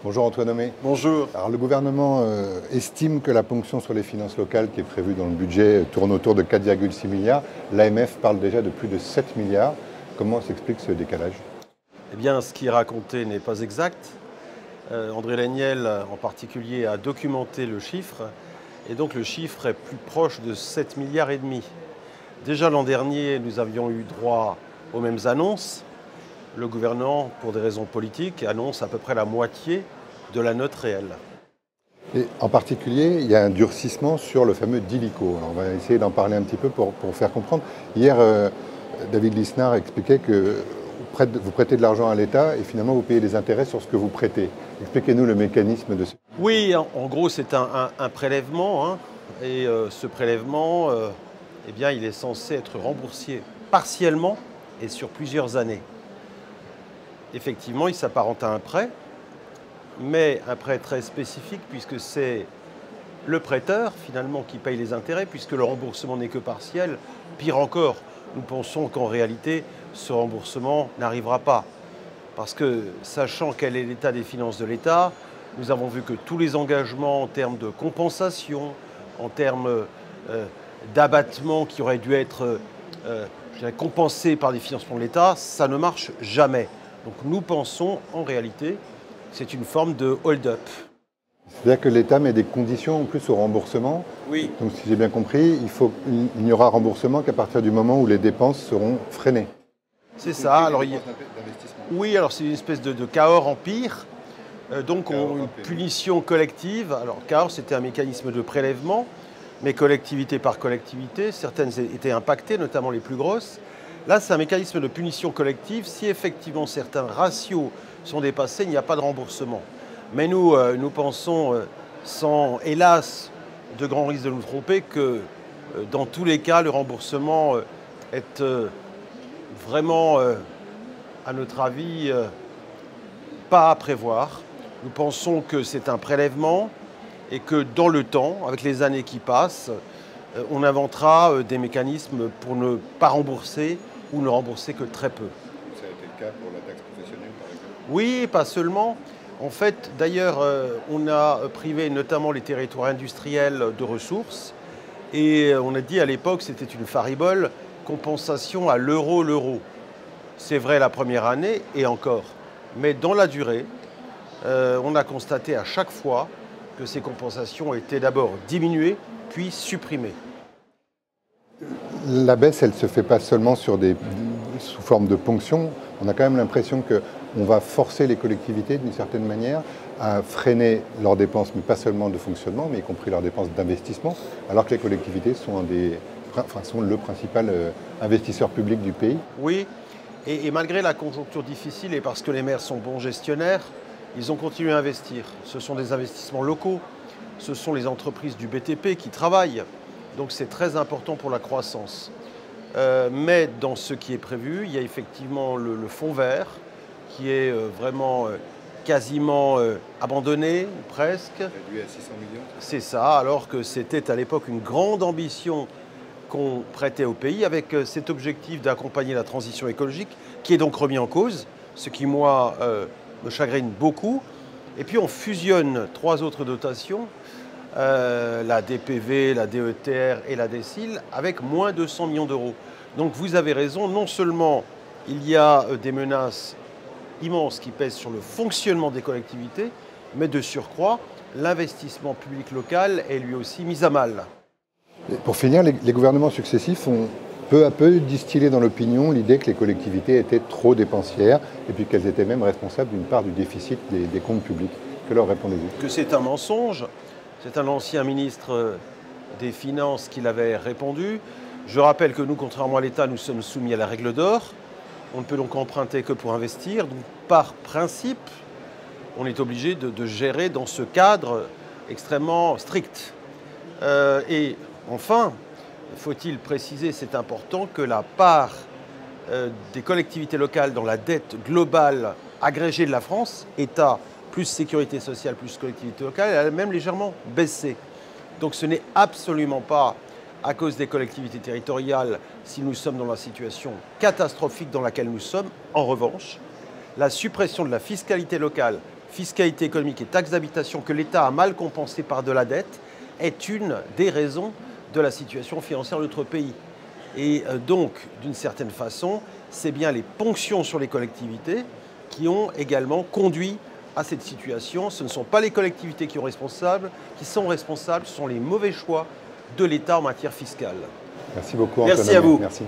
Bonjour Antoine Homé. Bonjour. Alors, le gouvernement estime que la ponction sur les finances locales qui est prévue dans le budget tourne autour de 4,6 milliards. L'AMF parle déjà de plus de 7 milliards. Comment s'explique ce décalage? Eh bien, ce qui est raconté n'est pas exact. André Laignel, en particulier, a documenté le chiffre. Et donc, le chiffre est plus proche de 7 milliards et demi. Déjà l'an dernier, nous avions eu droit aux mêmes annonces. Le gouvernement, pour des raisons politiques, annonce à peu près la moitié de la note réelle. Et en particulier, il y a un durcissement sur le fameux DILICO. Alors, on va essayer d'en parler un petit peu pour faire comprendre. Hier, David Lisnard expliquait que vous prêtez de l'argent à l'État et finalement vous payez des intérêts sur ce que vous prêtez. Expliquez-nous le mécanisme de ce... Oui, en gros, c'est un prélèvement. Et ce prélèvement, eh bien, il est censé être remboursé partiellement et sur plusieurs années. Effectivement, il s'apparente à un prêt, mais un prêt très spécifique puisque c'est le prêteur finalement qui paye les intérêts puisque le remboursement n'est que partiel. Pire encore, nous pensons qu'en réalité, ce remboursement n'arrivera pas. Parce que, sachant quel est l'état des finances de l'État, nous avons vu que tous les engagements en termes de compensation, en termes d'abattement qui auraient dû être compensés par des financements de l'État, ça ne marche jamais. Donc nous pensons en réalité que c'est une forme de hold-up. C'est-à-dire que l'État met des conditions en plus au remboursement. Oui. Donc si j'ai bien compris, il n'y aura remboursement qu'à partir du moment où les dépenses seront freinées. C'est ça. Alors, oui, alors c'est une espèce de Cahors empire. Donc une punition collective. Alors Cahors, c'était un mécanisme de prélèvement, mais collectivité par collectivité. Certaines étaient impactées, notamment les plus grosses. Là, c'est un mécanisme de punition collective. Si effectivement certains ratios sont dépassés, il n'y a pas de remboursement. Mais nous pensons, sans hélas de grands risques de nous tromper, que dans tous les cas, le remboursement est vraiment, à notre avis, pas à prévoir. Nous pensons que c'est un prélèvement et que dans le temps, avec les années qui passent, on inventera des mécanismes pour ne pas rembourser ou ne rembourser que très peu. Ça a été le cas pour la taxe professionnelle, par exemple? Oui, pas seulement. En fait, d'ailleurs, on a privé notamment les territoires industriels de ressources et on a dit à l'époque, c'était une faribole, compensation à l'euro. C'est vrai la première année et encore. Mais dans la durée, on a constaté à chaque fois que ces compensations étaient d'abord diminuées, puis supprimées. La baisse, elle ne se fait pas seulement sous forme de ponction. On a quand même l'impression qu'on va forcer les collectivités, d'une certaine manière, à freiner leurs dépenses, mais pas seulement de fonctionnement, mais y compris leurs dépenses d'investissement, alors que les collectivités sont le principal investisseur public du pays. Oui, et malgré la conjoncture difficile, et parce que les maires sont bons gestionnaires, ils ont continué à investir. Ce sont des investissements locaux, ce sont les entreprises du BTP qui travaillent. Donc c'est très important pour la croissance. Mais dans ce qui est prévu, il y a effectivement le fonds vert qui est vraiment quasiment abandonné, ou presque. Réduit à 600 millions. C'est ça, alors que c'était à l'époque une grande ambition qu'on prêtait au pays avec cet objectif d'accompagner la transition écologique qui est donc remis en cause, ce qui, moi, me chagrine beaucoup. Et puis on fusionne 3 autres dotations, la DPV, la DETR et la DSIL, avec moins de 100 millions d'euros. Donc vous avez raison, non seulement il y a des menaces immenses qui pèsent sur le fonctionnement des collectivités, mais de surcroît, l'investissement public local est lui aussi mis à mal. Et pour finir, les gouvernements successifs ont peu à peu distillé dans l'opinion l'idée que les collectivités étaient trop dépensières et puis qu'elles étaient même responsables d'une part du déficit des comptes publics. Que leur répondez-vous? Que c'est un mensonge. C'est un ancien ministre des Finances qui l'avait répondu. Je rappelle que nous, contrairement à l'État, nous sommes soumis à la règle d'or. On ne peut donc emprunter que pour investir. Donc, par principe, on est obligé de gérer dans ce cadre extrêmement strict. Et enfin, faut-il préciser, c'est important, que la part des collectivités locales dans la dette globale agrégée de la France, État plus sécurité sociale plus collectivité locale, elle a même légèrement baissé. Donc ce n'est absolument pas à cause des collectivités territoriales si nous sommes dans la situation catastrophique dans laquelle nous sommes. En revanche, la suppression de la fiscalité locale fiscalité économique et taxes d'habitation que l'État a mal compensées par de la dette est une des raisons de la situation financière de notre pays. Et donc, d'une certaine façon, c'est bien les ponctions sur les collectivités qui ont également conduit à cette situation. Ce ne sont pas les collectivités qui sont responsables, ce sont les mauvais choix de l'État en matière fiscale. Merci beaucoup, Antoine. Merci à vous. Merci.